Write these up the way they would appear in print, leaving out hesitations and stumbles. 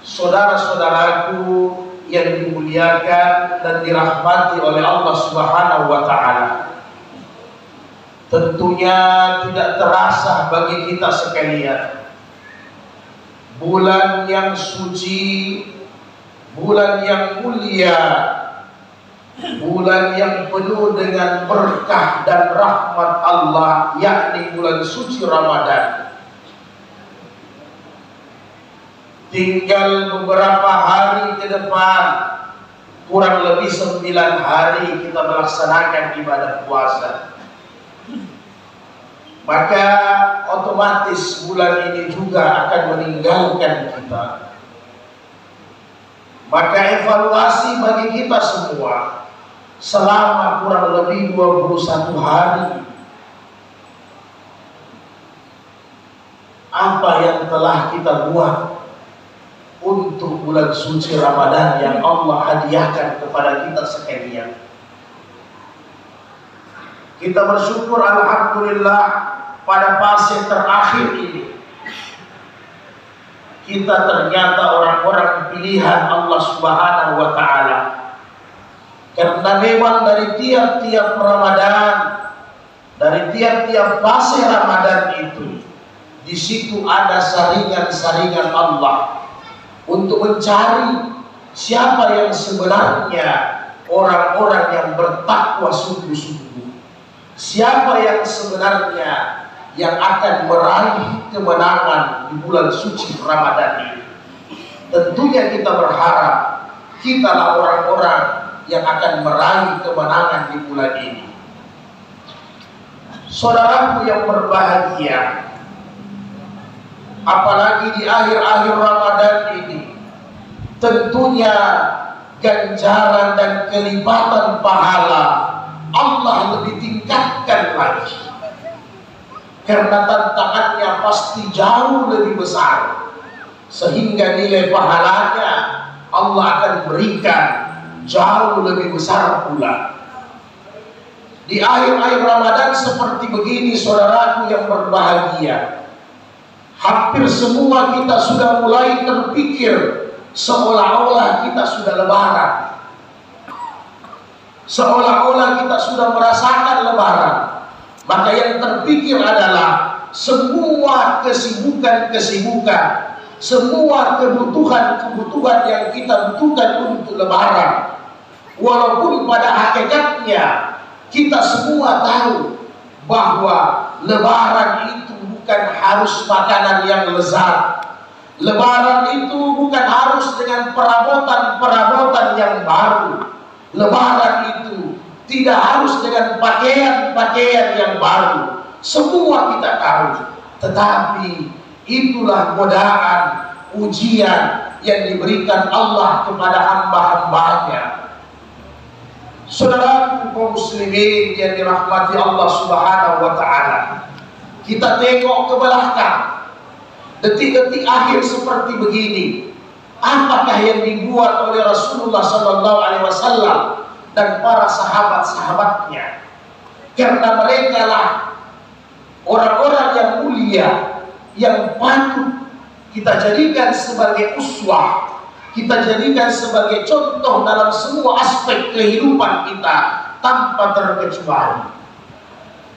Saudara-saudaraku yang dimuliakan dan dirahmati oleh Allah Subhanahu wa Ta'ala, tentunya tidak terasa bagi kita sekalian, bulan yang suci, bulan yang mulia, bulan yang penuh dengan berkah dan rahmat Allah, yakni bulan suci Ramadan. Tinggal beberapa hari ke depan, kurang lebih 9 hari kita melaksanakan ibadah puasa. Maka otomatis bulan ini juga akan meninggalkan kita. Maka evaluasi bagi kita semua selama kurang lebih 21 hari, apa yang telah kita buat untuk bulan suci Ramadan yang Allah hadiahkan kepada kita sekalian. Kita bersyukur alhamdulillah pada fase terakhir ini kita ternyata orang-orang pilihan Allah Subhanahu wa Ta'ala. Karena memang dari tiap-tiap Ramadan, dari tiap-tiap fase Ramadan itu, di situ ada saringan-saringan Allah untuk mencari siapa yang sebenarnya orang-orang yang bertakwa sungguh-sungguh, siapa yang sebenarnya yang akan meraih kemenangan di bulan suci Ramadan ini. Tentunya kita berharap kitalah orang-orang yang akan meraih kemenangan di bulan ini. Saudaraku yang berbahagia, apalagi di akhir-akhir Ramadan ini, tentunya ganjaran dan kelipatan pahala Allah lebih tingkatkan lagi. Karena tantangannya pasti jauh lebih besar, sehingga nilai pahalanya Allah akan berikan jauh lebih besar pula. Di akhir-akhir Ramadan seperti begini, saudaraku yang berbahagia, hampir semua kita sudah mulai terpikir seolah-olah kita sudah lebaran, seolah-olah kita sudah merasakan lebaran. Maka yang terpikir adalah semua kesibukan-kesibukan, semua kebutuhan-kebutuhan yang kita butuhkan untuk lebaran. Walaupun pada hakikatnya kita semua tahu bahwa lebaran itu bukan harus makanan yang lezat. Lebaran itu bukan harus dengan perabotan-perabotan yang baru. Lebaran itu tidak harus dengan pakaian-pakaian yang baru. Semua kita tahu. Tetapi itulah godaan, ujian yang diberikan Allah kepada hamba-hambanya. Saudara kaum muslimin yang dirahmati Allah Subhanahu wa Ta'ala, kita tengok ke belakang, detik-detik akhir seperti begini, apakah yang dibuat oleh Rasulullah Sallallahu Alaihi Wasallam dan para sahabat-sahabatnya? Karena mereka lah orang-orang yang mulia, yang patut kita jadikan sebagai uswah, kita jadikan sebagai contoh dalam semua aspek kehidupan kita tanpa terkecuali.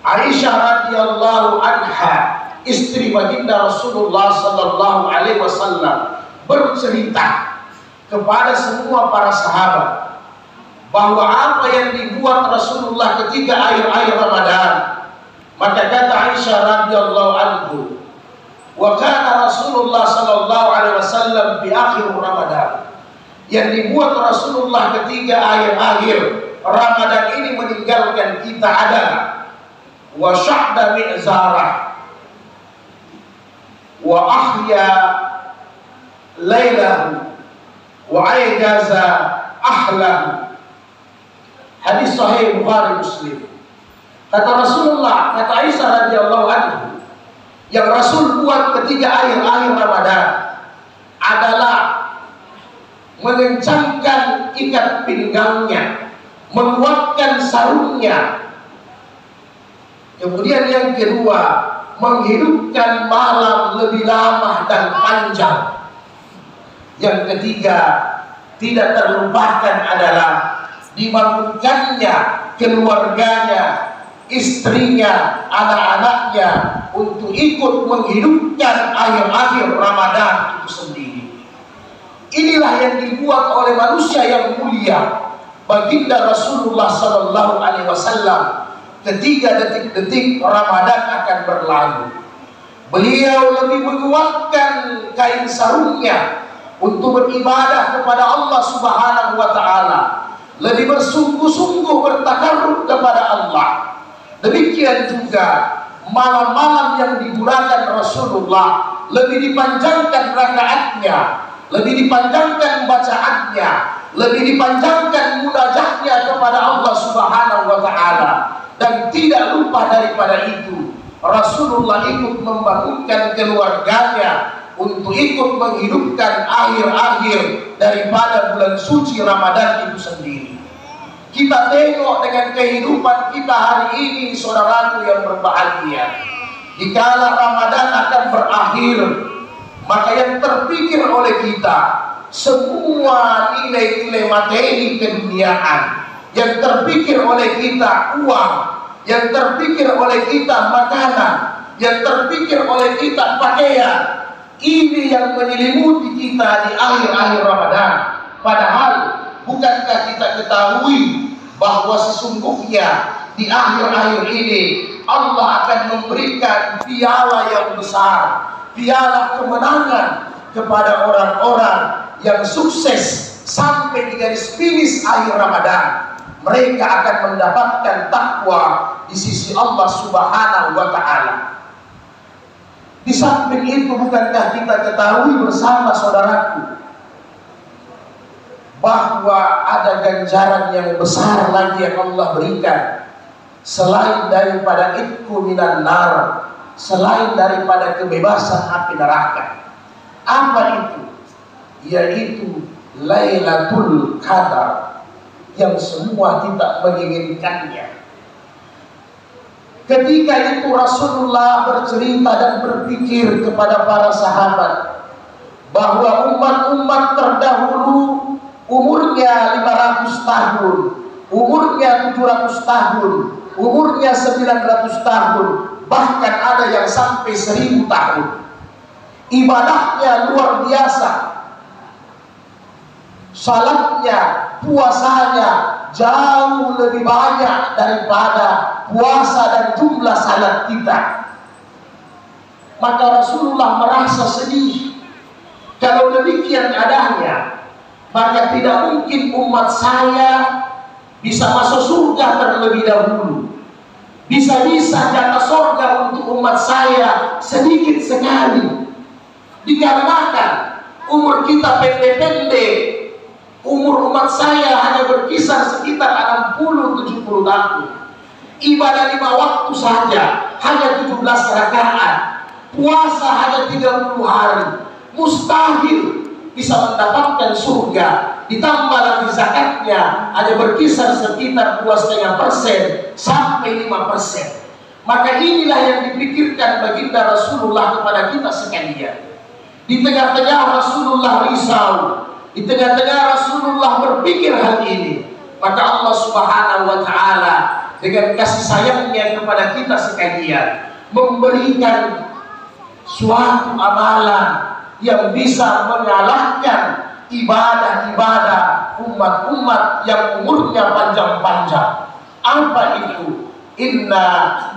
Aisyah radhiyallahu anha, istri baginda Rasulullah Sallallahu Alaihi Wasallam, bercerita kepada semua para sahabat bahwa apa yang dibuat Rasulullah ketika akhir-akhir Ramadan. Maka kata Aisyah radhiyallahu anhu, wa kana Rasulullah Sallallahu Alaihi Wasallam di akhir Ramadan. Yang dibuat Rasulullah ketika akhir-akhir Ramadan ini meninggalkan kita adalah wa syahda mi'zarah wa ahya lailahu wa ayjaza ahlahu. Hadis sahih Bukhari Muslim. Kata Rasulullah, kata Aisyah radhiyallahu anhu, yang Rasul buat ketika akhir-akhir Ramadan adalah mengencangkan ikat pinggangnya, menguatkan sarungnya. Kemudian yang kedua, menghidupkan malam lebih lama dan panjang. Yang ketiga, tidak terlupakan adalah dibangunkannya keluarganya, istrinya, anak-anaknya untuk ikut menghidupkan akhir-akhir Ramadan itu sendiri. Inilah yang dibuat oleh manusia yang mulia, baginda Rasulullah Sallallahu Alaihi Wasallam. Ketika detik-detik Ramadan akan berlalu, beliau lebih menguatkan kain sarungnya untuk beribadah kepada Allah Subhanahu wa Ta'ala, lebih bersungguh-sungguh bertakarrub kepada Allah. Demikian juga malam-malam yang digunakan Rasulullah lebih dipanjangkan rakaatnya, lebih dipanjangkan bacaannya, lebih dipanjangkan munajatnya kepada Allah Subhanahu wa Ta'ala. Dan tidak lupa daripada itu, Rasulullah ikut membangunkan keluarganya untuk ikut menghidupkan akhir-akhir daripada bulan suci Ramadan itu sendiri. Kita tengok dengan kehidupan kita hari ini, saudaraku yang berbahagia, dikala Ramadan akan berakhir, maka yang terpikir oleh kita semua nilai-nilai materi keduniaan. Yang terpikir oleh kita uang, yang terpikir oleh kita makanan, yang terpikir oleh kita pakaian. Ini yang menyelimuti kita di akhir-akhir Ramadan. Padahal bukankah kita ketahui bahwa sesungguhnya di akhir-akhir ini Allah akan memberikan piala yang besar, piala kemenangan kepada orang-orang yang sukses sampai di garis finish akhir Ramadan. Mereka akan mendapatkan takwa di sisi Allah Subhanahu wa Ta'ala. Di samping itu, bukankah kita ketahui bersama saudaraku bahwa ada ganjaran yang besar lagi yang Allah berikan selain daripada itqu minan nar, selain daripada kebebasan api neraka. Apa itu? Yaitu Lailatul Qadar, yang semua kita menginginkannya. Ketika itu Rasulullah bercerita dan berpikir kepada para sahabat bahwa umat-umat terdahulu umurnya 500 tahun, umurnya 700 tahun, umurnya 900 tahun, bahkan ada yang sampai 1000 tahun. Ibadahnya luar biasa, salatnya, puasanya jauh lebih banyak daripada puasa dan jumlah salat kita. Maka Rasulullah merasa sedih. Kalau demikian adanya, maka tidak mungkin umat saya bisa masuk surga terlebih dahulu. Bisa-bisa jatah surga untuk umat saya sedikit sekali, dikarenakan umur kita pendek-pendek. Umur umat saya hanya berkisar sekitar 60-70 tahun. Ibadah 5 waktu saja hanya 17 rakaat. Puasa hanya 30 hari. Mustahil bisa mendapatkan surga. Ditambah lagi zakatnya hanya berkisar sekitar 2,5% sampai 5%. Maka inilah yang dipikirkan baginda Rasulullah kepada kita sekalian. Di tengah-tengah Rasulullah risau, di tengah-tengah Rasulullah berpikir hal ini, maka Allah Subhanahu wa Ta'ala dengan kasih sayangnya kepada kita sekalian memberikan suatu amalan yang bisa mengalahkan ibadah-ibadah umat-umat yang umurnya panjang-panjang. Apa itu? Inna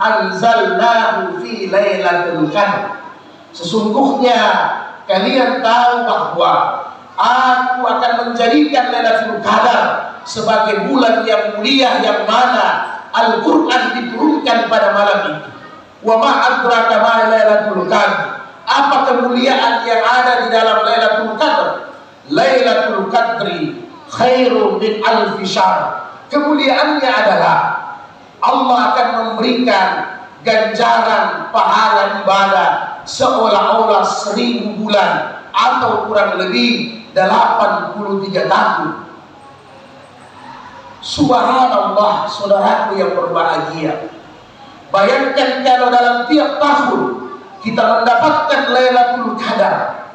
anzalnahu fi lailatul qadar. Sesungguhnya kalian tahu bahwa aku akan menjadikan Lailatul Qadar sebagai bulan yang mulia, yang mana Al-Quran diturunkan pada malam itu. Wa ma adraka ma Lailatul Qadar. Apa kemuliaan yang ada di dalam Lailatul Qadar? Lailatul Qadri khairun min alfi syahr. Kemuliaannya adalah Allah akan memberikan ganjaran pahala ibadah seolah-olah 1000 bulan atau kurang lebih 83 tahun. Subhanallah, saudaraku yang berbahagia. Bayangkan kalau dalam tiap tahun kita mendapatkan Lailatul Qadar,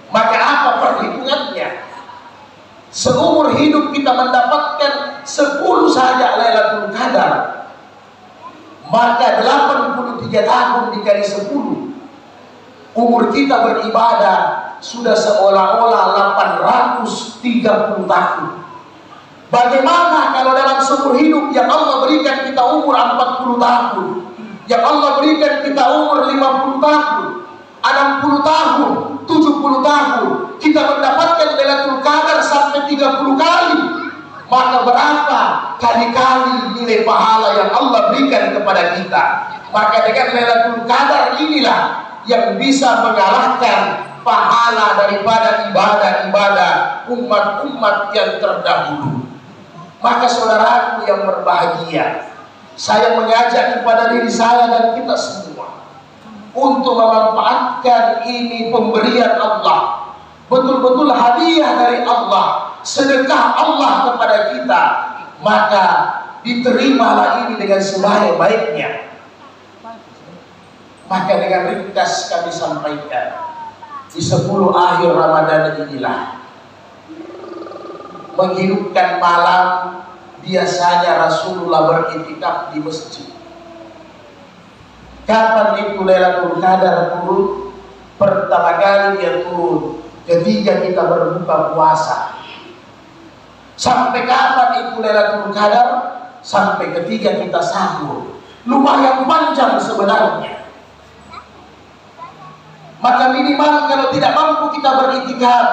maka apa perlu Seumur hidup kita mendapatkan 10 saja Lailatul Qadar, maka 83 tahun dikali 10, umur kita beribadah sudah seolah-olah 830 tahun. Bagaimana kalau dalam seumur hidup yang Allah berikan kita umur 40 tahun, yang Allah berikan kita umur 50 tahun, 60 tahun, 70 tahun, kita mendapatkan Lailatul Qadar sampai 30 kali, maka berapa kali-kali nilai pahala yang Allah berikan kepada kita. Maka dengan Lailatul Qadar inilah yang bisa mengalahkan pahala daripada ibadah-ibadah umat-umat yang terdahulu. Maka saudaraku yang berbahagia, saya mengajak kepada diri saya dan kita semua untuk memanfaatkan ini pemberian Allah, betul-betul hadiah dari Allah, sedekah Allah kepada kita, maka diterimalah ini dengan sebaik-baiknya. Maka dengan ringkas kami sampaikan, di 10 akhir Ramadan inilah menghidupkan malam. Biasanya Rasulullah beriktikaf di masjid. Kapan itu Lailatul Qadar turun? Pertama kali dia turun ketika kita berbuka puasa. Sampai kapan itu Lailatul Qadar? Sampai ketika kita sahur. Lumayan panjang sebenarnya. Maka minimal kalau tidak mampu kita beriktikaf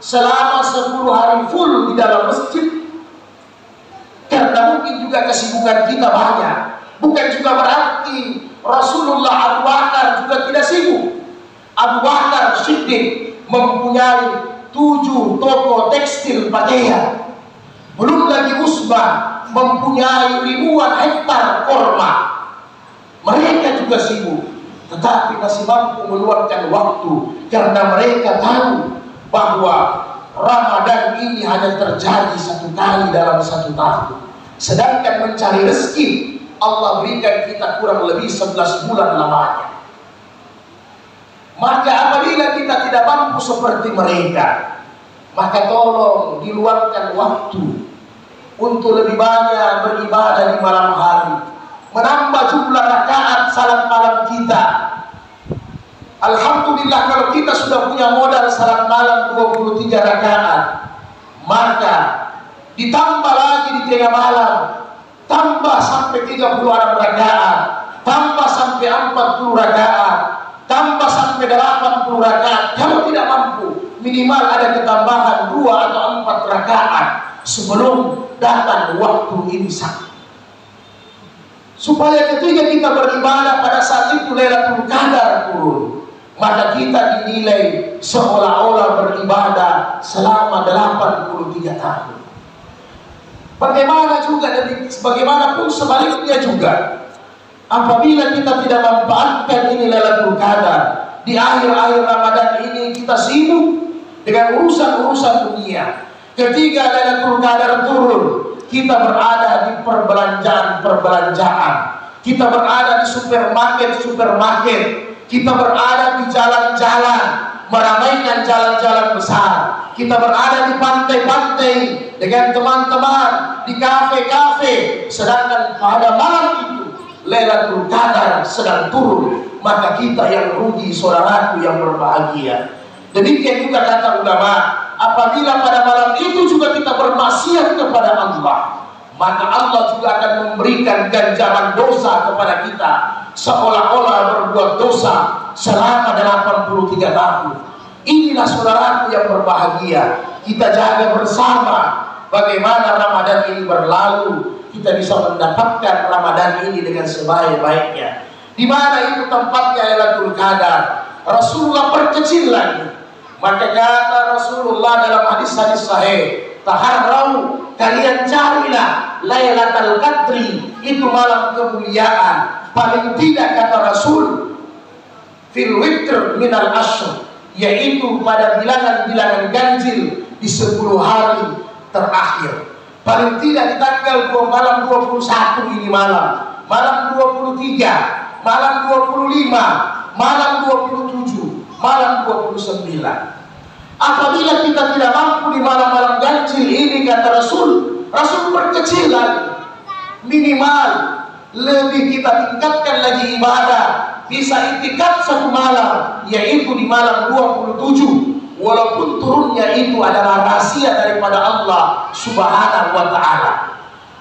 selama 10 hari full di dalam masjid, karena mungkin juga kesibukan kita banyak. Bukan juga berarti Rasulullah Abu Bakar juga tidak sibuk. Abu Bakar Siddiq mempunyai 7 toko tekstil pakaian. Belum lagi Utsman mempunyai ribuan hektar korma. Mereka juga sibuk, tetapi masih mampu meluangkan waktu karena mereka tahu bahwa Ramadan ini hanya terjadi 1 kali dalam 1 tahun. Sedangkan mencari rezeki Allah berikan kita kurang lebih 11 bulan lamanya. Maka apabila kita tidak mampu seperti mereka, maka tolong diluangkan waktu untuk lebih banyak beribadah di malam hari, menambah jumlah rakaat salat malam kita. Alhamdulillah kalau kita sudah punya modal salat malam 23 rakaat, maka ditambah lagi di tengah malam, tambah sampai 36 rakaat, tambah sampai 40 rakaat, tambah sampai 80 rakaat. Kalau tidak mampu, minimal ada ketambahan 2 atau 4 rakaat sebelum datang waktu imsak, supaya ketika kita beribadah pada saat itu Lailatul Qadar turun, maka kita dinilai seolah-olah beribadah selama 83 tahun. Bagaimanapun sebaliknya juga, apabila kita tidak memanfaatkan ini Lailatul Qadar, di akhir-akhir Ramadan ini kita sibuk dengan urusan-urusan dunia. Ketika Lailatul Qadar turun, kita berada di perbelanjaan, kita berada di supermarket, kita berada di jalan-jalan, meramaikan jalan-jalan besar, kita berada di pantai-pantai dengan teman-teman, di kafe-kafe. Sedangkan pada malam itu Lailatul Qadar sedang turun, maka kita yang rugi, saudaraku yang berbahagia. Demikian juga kata ulama, apabila pada malam itu juga kita bermaksiat kepada Allah, maka Allah juga akan memberikan ganjaran dosa kepada kita, seolah-olah berbuat dosa selama 83 tahun. Inilah saudaraku yang berbahagia, kita jaga bersama bagaimana Ramadan ini berlalu, kita bisa mendapatkan Ramadan ini dengan sebaik-baiknya. Di mana itu tempatnya Lailatul Qadar? Rasulullah perkecil lagi. Maka kata Rasulullah dalam hadis-hadis sahih, taharrau, kalian carilah Lailatul Qadri, itu malam kemuliaan. Paling tidak kata Rasul, fil witr minal ashr, yaitu pada bilangan-bilangan ganjil di 10 hari terakhir. Paling tidak di tanggal malam 21 ini malam 23, malam 25, malam 27, malam 29. Apabila kita tidak mampu di malam-malam ganjil ini kata Rasul perkecil lagi. Minimal lebih kita tingkatkan lagi ibadah. Bisa itikaf satu malam, yaitu di malam 27. Walaupun turunnya itu adalah rahasia daripada Allah Subhanahu wa ta'ala.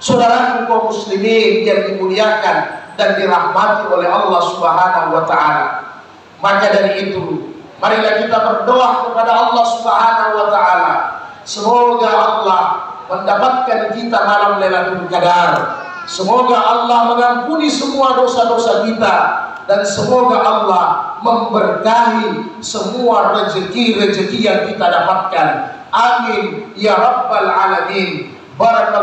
Saudaraku kaum muslimin yang dimuliakan dan dirahmati oleh Allah Subhanahu wa ta'ala. Maka dari itu, marilah kita berdoa kepada Allah Subhanahu wa ta'ala. Semoga Allah mendapatkan kita malam Lailatul Qadar. Semoga Allah mengampuni semua dosa-dosa kita, dan semoga Allah memberkahi semua rezeki-rezeki yang kita dapatkan. Amin ya rabbal alamin. Barakallahu